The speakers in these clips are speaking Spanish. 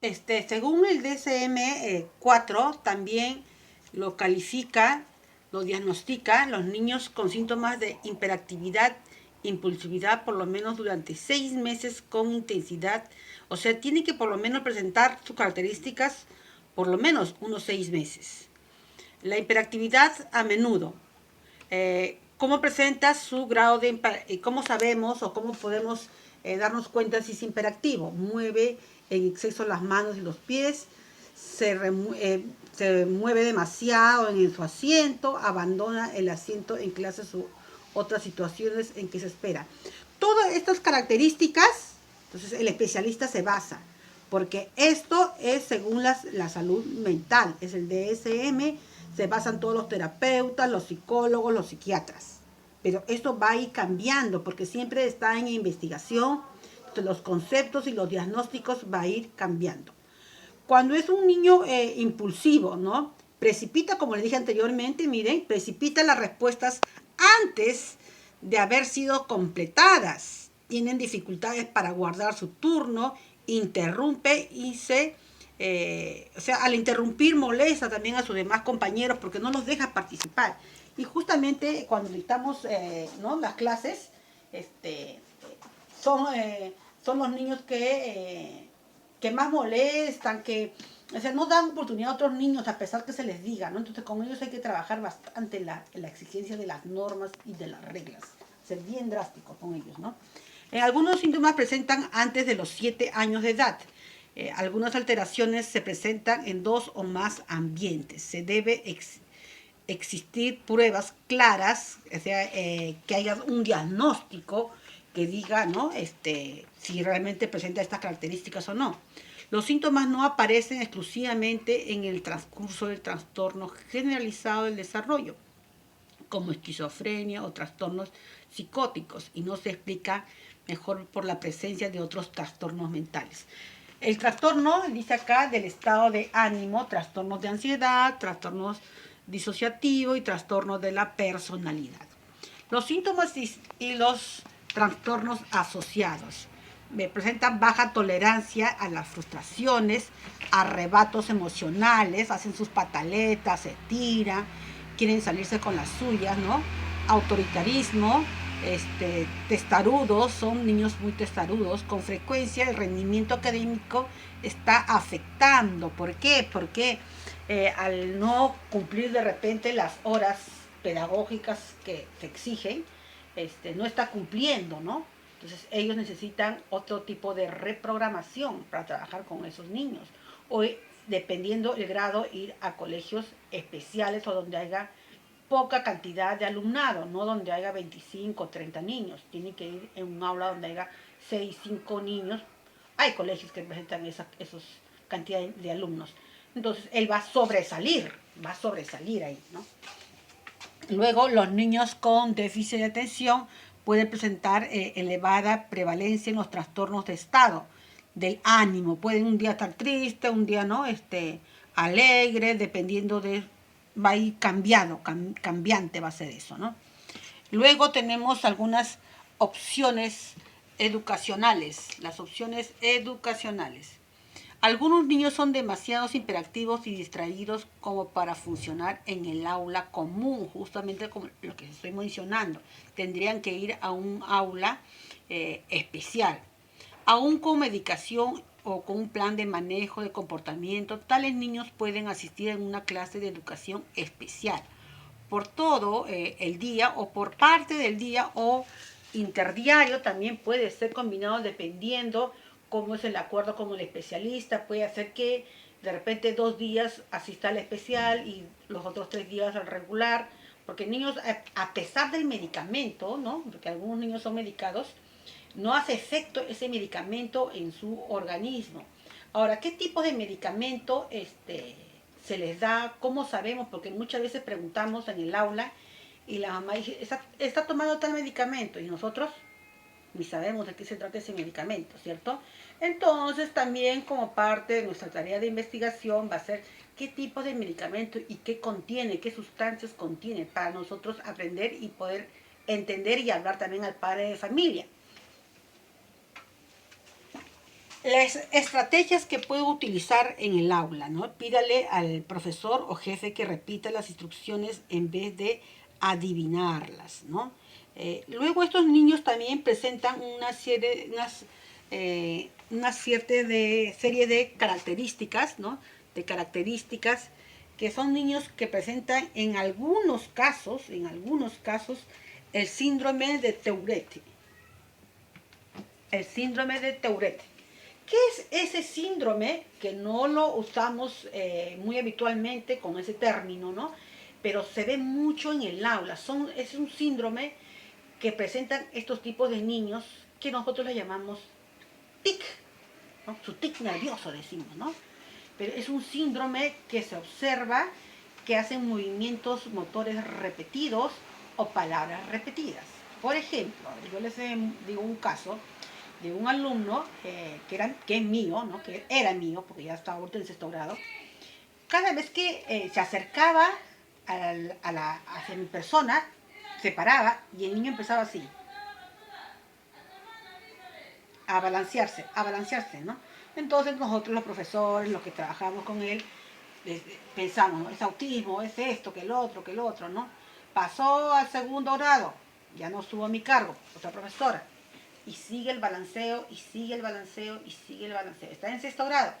Según el DSM-4, también lo califica, lo diagnostica los niños con síntomas de hiperactividad, impulsividad, por lo menos durante 6 meses con intensidad. O sea, tiene que por lo menos presentar sus características por lo menos unos 6 meses. La hiperactividad a menudo. ¿Cómo presenta su grado de... cómo sabemos o cómo podemos darnos cuenta si es hiperactivo? Mueve en exceso las manos y los pies, se mueve demasiado en su asiento, abandona el asiento en clases u otras situaciones en que se espera. Todas estas características, entonces el especialista se basa, porque esto es según la salud mental, es el DSM, se basan todos los terapeutas, los psicólogos, los psiquiatras. Pero esto va a ir cambiando porque siempre está en investigación, entonces los conceptos y los diagnósticos va a ir cambiando. Cuando es un niño impulsivo, ¿no? Precipita, como le dije anteriormente, miren, precipita las respuestas antes de haber sido completadas. Tienen dificultades para guardar su turno, interrumpe y o sea, al interrumpir molesta también a sus demás compañeros porque no los deja participar. Y justamente cuando dictamos ¿no? las clases, son, son los niños que más molestan, que o sea, no dan oportunidad a otros niños a pesar que se les diga, ¿no? Entonces con ellos hay que trabajar bastante en la exigencia de las normas y de las reglas, ser bien drástico con ellos, ¿no? Algunos síntomas presentan antes de los 7 años de edad. Algunas alteraciones se presentan en 2 o más ambientes. Se debe existir pruebas claras, o sea, que haya un diagnóstico que diga, ¿no? Si realmente presenta estas características o no. Los síntomas no aparecen exclusivamente en el transcurso del trastorno generalizado del desarrollo, como esquizofrenia o trastornos psicóticos, y no se explica mejor por la presencia de otros trastornos mentales. El trastorno, dice acá, del estado de ánimo, trastornos de ansiedad, trastornos disociativos y trastornos de la personalidad. Los síntomas y los trastornos asociados presentan baja tolerancia a las frustraciones, arrebatos emocionales, hacen sus pataletas, se tiran, quieren salirse con las suyas, ¿no? Autoritarismo, testarudos, son niños muy testarudos, con frecuencia el rendimiento académico está afectando. ¿Por qué? Porque al no cumplir de repente las horas pedagógicas que se exigen, no está cumpliendo, ¿no? Entonces ellos necesitan otro tipo de reprogramación para trabajar con esos niños. O dependiendo el grado, ir a colegios especiales o donde haya poca cantidad de alumnado, no donde haya 25 o 30 niños. Tienen que ir en un aula donde haya 6, 5 niños. Hay colegios que presentan esos cantidades de alumnos. Entonces él va a sobresalir ahí, ¿no? Luego, los niños con déficit de atención pueden presentar elevada prevalencia en los trastornos de estado, del ánimo. Pueden un día estar triste, un día no, alegre, dependiendo de... va a ir cambiante va a ser eso, ¿no? Luego tenemos algunas opciones educacionales, las opciones educacionales. Algunos niños son demasiado hiperactivos y distraídos como para funcionar en el aula común, justamente como lo que estoy mencionando. Tendrían que ir a un aula especial. Aún con medicación o con un plan de manejo de comportamiento, tales niños pueden asistir en una clase de educación especial por todo el día o por parte del día o interdiario, también puede ser combinado dependiendo cómo es el acuerdo con el especialista. Puede hacer que de repente 2 días asista al especial y los otros 3 días al regular, porque niños, a pesar del medicamento, ¿no? Porque algunos niños son medicados, no hace efecto ese medicamento en su organismo. Ahora, ¿qué tipo de medicamento se les da? ¿Cómo sabemos? Porque muchas veces preguntamos en el aula y la mamá dice, ¿está tomando tal medicamento? Y nosotros ni sabemos de qué se trata ese medicamento, ¿cierto? Entonces, también como parte de nuestra tarea de investigación va a ser qué tipo de medicamento y qué contiene, qué sustancias contiene, para nosotros aprender y poder entender y hablar también al padre de familia. Las estrategias que puedo utilizar en el aula, ¿no? Pídale al profesor o jefe que repita las instrucciones en vez de adivinarlas, ¿no? Luego estos niños también presentan una serie de características, ¿no? De características que son niños que presentan en algunos casos, el síndrome de Tourette. El síndrome de Tourette. ¿Qué es ese síndrome? Que no lo usamos muy habitualmente con ese término, ¿no? Pero se ve mucho en el aula. Es un síndrome que presentan estos tipos de niños que nosotros le llamamos tic, ¿no? Su tic nervioso decimos, ¿no? Pero es un síndrome que se observa que hacen movimientos motores repetidos o palabras repetidas. Por ejemplo, yo les digo un caso de un alumno que es mío, ¿no? Que era mío, porque ya estaba ahorita en sexto grado. Cada vez que se acercaba hacia mi persona, se paraba y el niño empezaba así, a balancearse, ¿no? Entonces nosotros los profesores, los que trabajamos con él, pensamos, ¿no? Es autismo, es esto, que el otro, ¿no? Pasó al segundo grado, ya no estuvo a mi cargo, otra profesora, y sigue el balanceo, y sigue el balanceo, y sigue el balanceo. Está en sexto grado,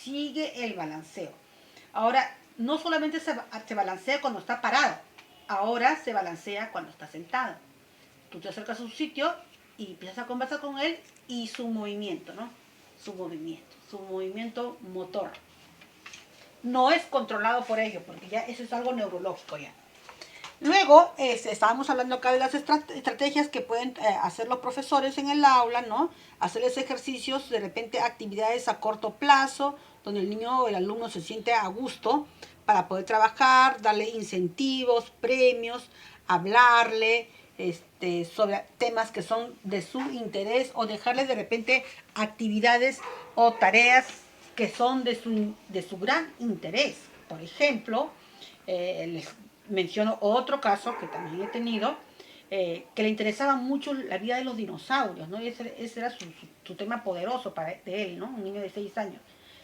sigue el balanceo. Ahora, no solamente se balancea cuando está parado, ahora se balancea cuando está sentado. Tú te acercas a un sitio y empiezas a conversar con él y su movimiento, ¿no? Su movimiento motor. No es controlado por ello, porque ya eso es algo neurológico ya. Luego, estábamos hablando acá de las estrategias que pueden hacer los profesores en el aula, ¿no? Hacerles ejercicios, de repente actividades a corto plazo, donde el niño o el alumno se siente a gusto para poder trabajar, darle incentivos, premios, hablarle sobre temas que son de su interés o dejarle de repente actividades o tareas que son de su gran interés. Por ejemplo, les menciono otro caso que también he tenido, que le interesaba mucho la vida de los dinosaurios, ¿no? Ese era su tema poderoso de él, ¿no? Un niño de 6 años.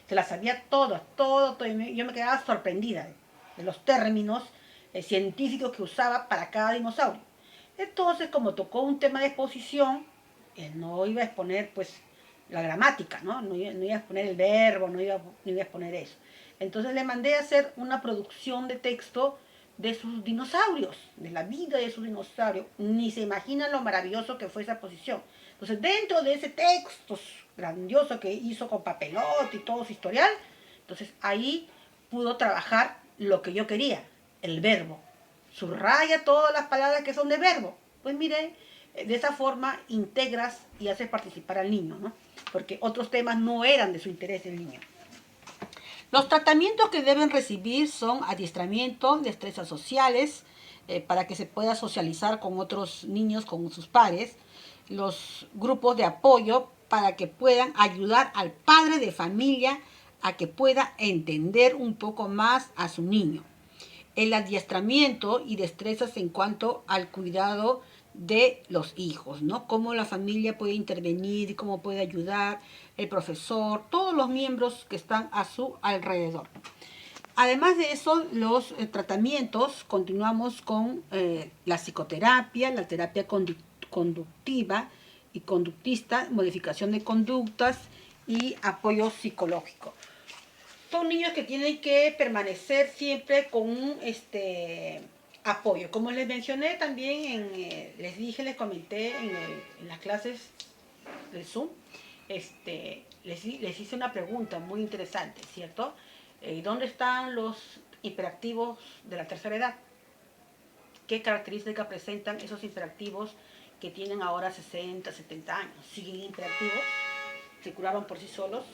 Se las sabía todas, todo. Yo me quedaba sorprendida de los términos científicos que usaba para cada dinosaurio. Entonces, como tocó un tema de exposición, él no iba a exponer, pues, la gramática, ¿no? No iba a exponer el verbo, no iba a exponer eso. Entonces le mandé a hacer una producción de texto de sus dinosaurios, de la vida de sus dinosaurios. Ni se imaginan lo maravilloso que fue esa posición. Entonces, dentro de ese texto grandioso que hizo con papelote y todo su historial, entonces ahí pudo trabajar lo que yo quería, el verbo. Subraya todas las palabras que son de verbo. Pues mire, de esa forma integras y haces participar al niño, ¿no? Porque otros temas no eran de su interés del niño. Los tratamientos que deben recibir son adiestramiento, destrezas sociales, para que se pueda socializar con otros niños, con sus pares, los grupos de apoyo para que puedan ayudar al padre de familia a que pueda entender un poco más a su niño. El adiestramiento y destrezas en cuanto al cuidado de los hijos, ¿no? Cómo la familia puede intervenir, cómo puede ayudar, el profesor, todos los miembros que están a su alrededor. Además de eso, los tratamientos, continuamos con la psicoterapia, la terapia conductiva y conductista, modificación de conductas y apoyo psicológico. Son niños que tienen que permanecer siempre con un apoyo. Como les mencioné también, les comenté en las clases del Zoom, les hice una pregunta muy interesante, ¿cierto? ¿Dónde están los hiperactivos de la tercera edad? ¿Qué características presentan esos hiperactivos que tienen ahora 60, 70 años? ¿Siguen hiperactivos? ¿Se curaron por sí solos?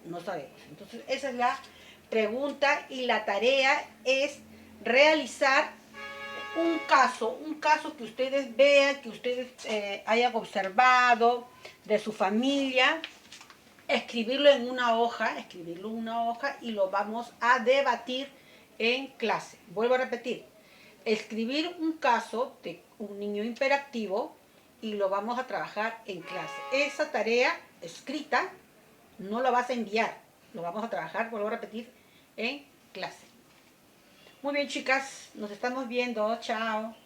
No sabemos. Entonces, esa es la pregunta y la tarea es realizar un caso que ustedes vean, que ustedes hayan observado de su familia, escribirlo en una hoja y lo vamos a debatir en clase. Vuelvo a repetir, escribir un caso de un niño hiperactivo y lo vamos a trabajar en clase. Esa tarea escrita no lo vas a enviar, lo vamos a trabajar, vuelvo a repetir, en clase. Muy bien, chicas, nos estamos viendo, chao.